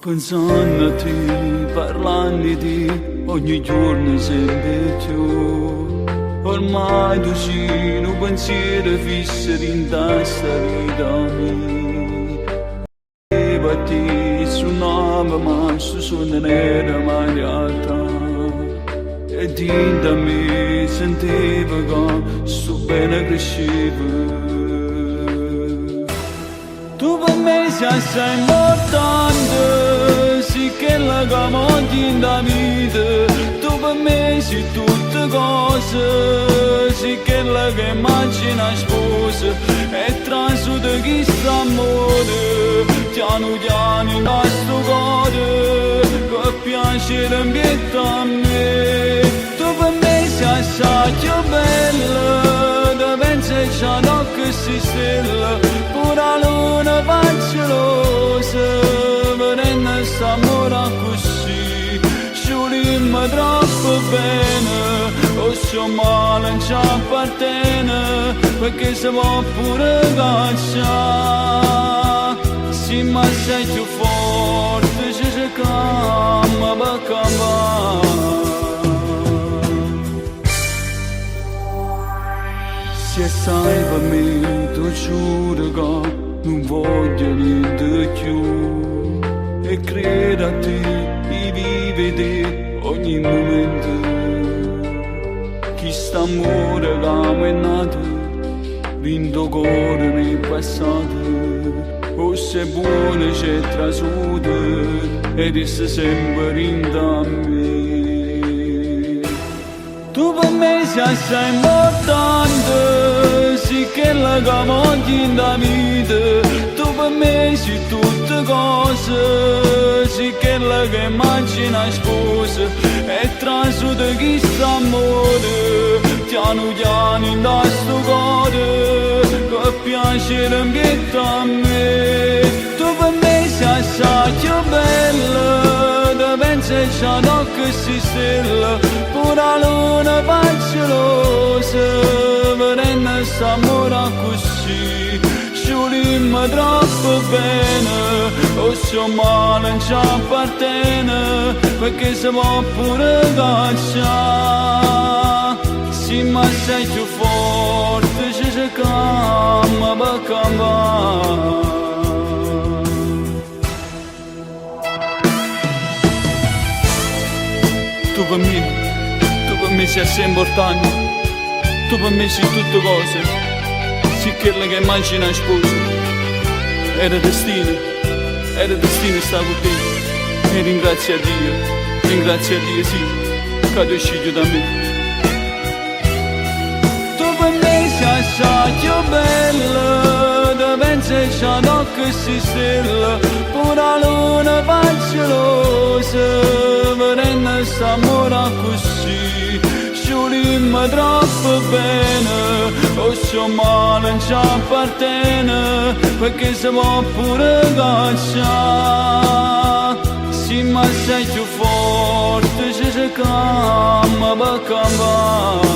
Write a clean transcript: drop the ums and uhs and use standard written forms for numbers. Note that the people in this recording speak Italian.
Pensando a te, parlando di te, ogni giorno sempre più. Ormai tu sei un pensiero fisso in questa vita mia. E per te suonava ma su suona nera ma in realtà. E dentro me sentivo che sto bene cresceva. Tu per me sei assai importante, sì che la camonti in da vita. Tu per me sei tutte cose, sì che la che immagina sposa. E transuta questo amore, piano piano in questo cuore, che piace l'ambiente a me. Tu per me sei assai più bella, da pensare già che si stella, pure la luna facciosa, venendo st'amore così, sciulimmo troppo bene, o se male non ci appartiene, perché si può pure cacciare, sì ma sei più forte, ci cerchiamo per campare. Se sai per me, tu giuro che non voglio niente più. E credo a te, e vivi te ogni momento. Chi sta amore che è nato, vinto cuore nel passato. O se buono c'è trasuto, e resta sempre in da me. Tu per me sei assai importante, sì che la camonti in da vita. Tu per me sei tutte cose, sì che la che immagina sposa. E transuta questo amore, piano piano in questo cuore, che piace l'ambiente a me. Tu per me sei assai più bella, da pensare già che si stella, pure la luna facciosa, venendo st'amore così, sciulimmo troppo bene, o se male non ci appartiene, perché si può pure cacciare, sì ma sei più forte, ci cerchiamo per campare. Tu per me sei assai importante, tu per me sei tutte cose, sì che la che immagina sposa. Era destino stare con te, e ringrazio a Dio sì, che ti è uscito da me. Tu per me sei assai più bella, da pensare già che si stella, pure la luna facciosa, venendo st'amore così, sciulimmo troppo bene, o se male non ci appartiene, perché si può pure cacciare, sì ma sei più forte, ci cerchiamo per campare.